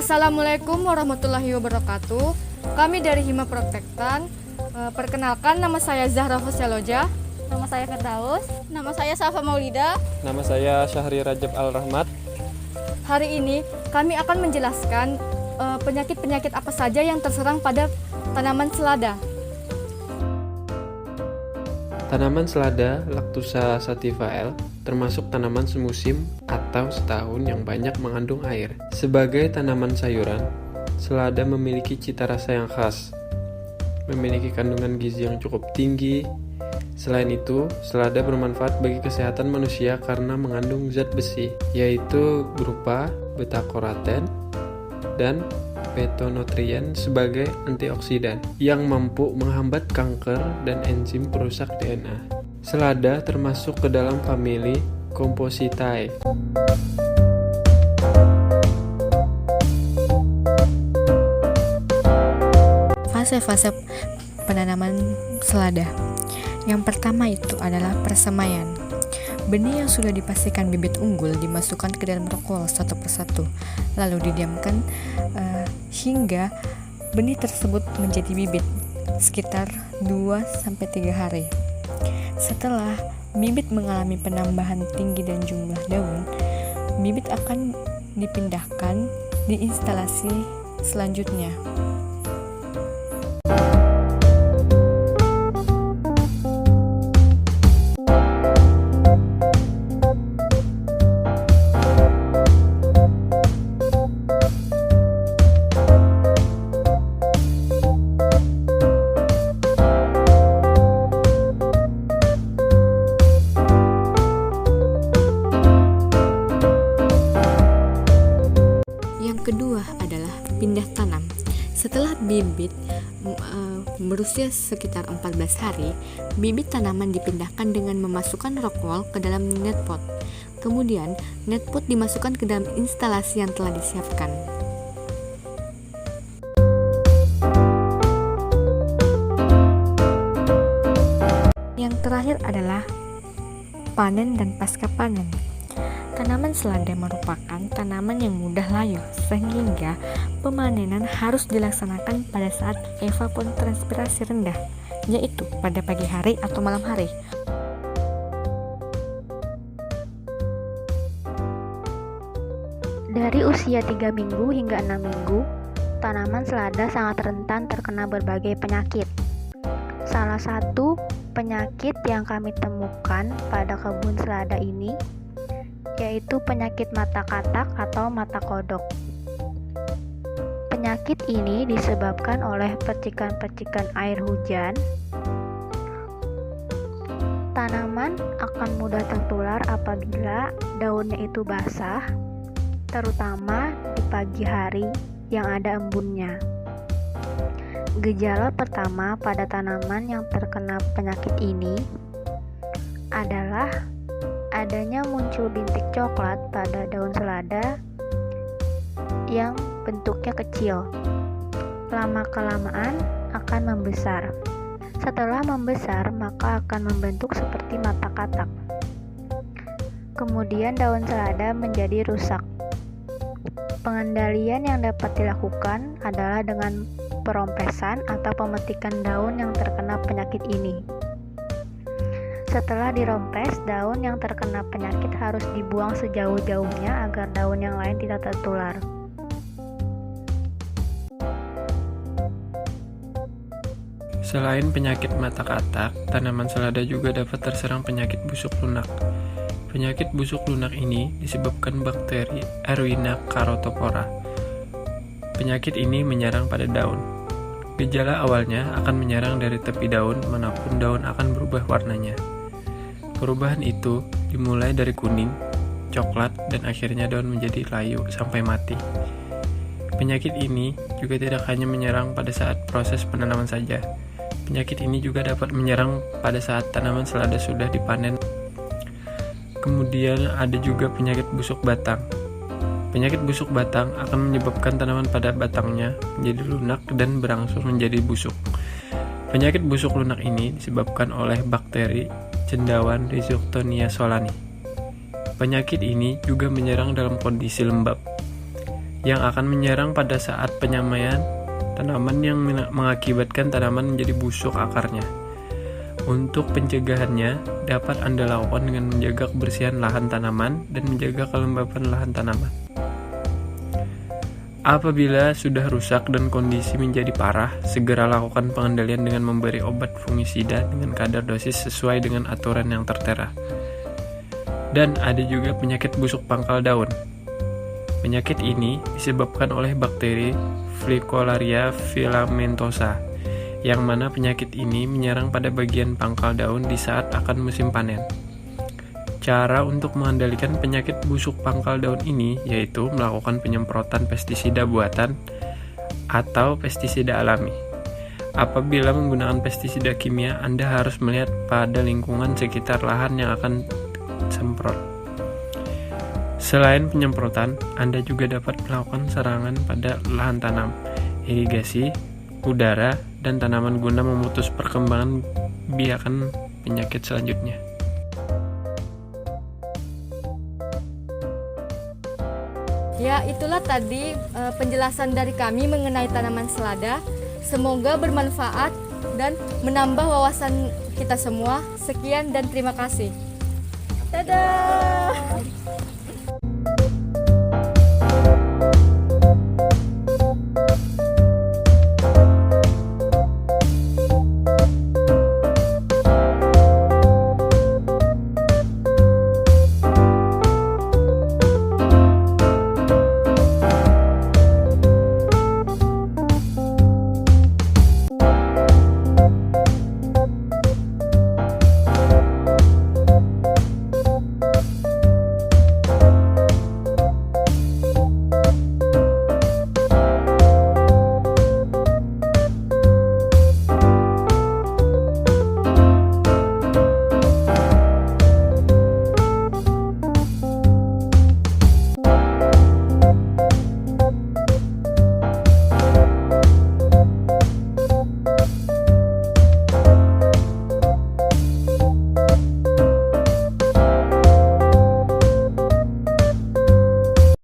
Assalamualaikum warahmatullahi wabarakatuh. Kami dari Hima Protektan. Perkenalkan, nama saya Zahra Hoseloja. Nama saya Firdaus. Nama saya Safa Maulida. Nama saya Syahri Rajab Al-Rahmat. Hari ini kami akan menjelaskan penyakit-penyakit apa saja yang terserang pada tanaman selada. Tanaman selada Lactusa sativa L termasuk tanaman semusim atau setahun yang banyak mengandung air. Sebagai tanaman sayuran, selada memiliki cita rasa yang khas, memiliki kandungan gizi yang cukup tinggi. Selain itu, selada bermanfaat bagi kesehatan manusia karena mengandung zat besi, yaitu berupa beta-karoten dan phytonutrien sebagai antioksidan yang mampu menghambat kanker dan enzim perusak DNA. Selada termasuk ke dalam famili Compositae. Fase-fase penanaman selada. Yang pertama itu adalah persemaian. Benih yang sudah dipastikan bibit unggul dimasukkan ke dalam rokol satu persatu, lalu didiamkan hingga benih tersebut menjadi bibit sekitar 2-3 hari. Setelah bibit mengalami penambahan tinggi dan jumlah daun, bibit akan dipindahkan di instalasi selanjutnya. Kedua adalah pindah tanam. Setelah bibit berusia sekitar 14 hari, bibit tanaman dipindahkan dengan memasukkan rokol ke dalam netpot. Kemudian, netpot dimasukkan ke dalam instalasi yang telah disiapkan. Yang terakhir adalah panen dan pasca panen. Tanaman selada merupakan tanaman yang mudah layu, sehingga pemanenan harus dilaksanakan pada saat evapotranspirasi rendah, yaitu pada pagi hari atau malam hari. Dari usia 3 minggu hingga 6 minggu, tanaman selada sangat rentan terkena berbagai penyakit. Salah satu penyakit yang kami temukan pada kebun selada ini yaitu penyakit mata katak atau mata kodok. Penyakit ini disebabkan oleh percikan-percikan air hujan. Tanaman akan mudah tertular apabila daunnya itu basah, terutama di pagi hari yang ada embunnya. Gejala pertama pada tanaman yang terkena penyakit ini adalah adanya muncul bintik coklat pada daun selada yang bentuknya kecil. Lama-kelamaan akan membesar. Setelah membesar, maka akan membentuk seperti mata katak. Kemudian daun selada menjadi rusak. Pengendalian yang dapat dilakukan adalah dengan perompesan atau pemetikan daun yang terkena penyakit ini. Setelah dirompes, daun yang terkena penyakit harus dibuang sejauh-jauhnya agar daun yang lain tidak tertular. Selain penyakit mata katak, tanaman selada juga dapat terserang penyakit busuk lunak. Penyakit busuk lunak ini disebabkan bakteri Erwina carotophora. Penyakit ini menyerang pada daun. Gejala awalnya akan menyerang dari tepi daun manapun daun akan berubah warnanya. Perubahan itu dimulai dari kuning, coklat, dan akhirnya daun menjadi layu sampai mati. Penyakit ini juga tidak hanya menyerang pada saat proses penanaman saja. Penyakit ini juga dapat menyerang pada saat tanaman selada sudah dipanen. Kemudian ada juga penyakit busuk batang. Penyakit busuk batang akan menyebabkan tanaman pada batangnya menjadi lunak dan berangsur menjadi busuk. Penyakit busuk lunak ini disebabkan oleh bakteri cendawan Rhizoctonia solani. Penyakit ini juga menyerang dalam kondisi lembab. yang akan menyerang pada saat penyamaian tanaman yang mengakibatkan tanaman menjadi busuk akarnya. Untuk pencegahannya, dapat Anda lakukan dengan menjaga kebersihan lahan tanaman dan menjaga kelembapan lahan tanaman. Apabila sudah rusak dan kondisi menjadi parah, segera lakukan pengendalian dengan memberi obat fungisida dengan kadar dosis sesuai dengan aturan yang tertera. Dan ada juga penyakit busuk pangkal daun. Penyakit ini disebabkan oleh bakteri Flicolaria filamentosa, yang mana penyakit ini menyerang pada bagian pangkal daun di saat akan musim panen. Cara untuk mengendalikan penyakit busuk pangkal daun ini yaitu melakukan penyemprotan pestisida buatan atau pestisida alami. Apabila menggunakan pestisida kimia, Anda harus melihat pada lingkungan sekitar lahan yang akan semprot. Selain penyemprotan, Anda juga dapat melakukan serangan pada lahan tanam, irigasi, udara, dan tanaman guna memutus perkembangan biakan penyakit selanjutnya. Ya, itulah tadi penjelasan dari kami mengenai tanaman selada. Semoga bermanfaat dan menambah wawasan kita semua. Sekian dan terima kasih. Dadah!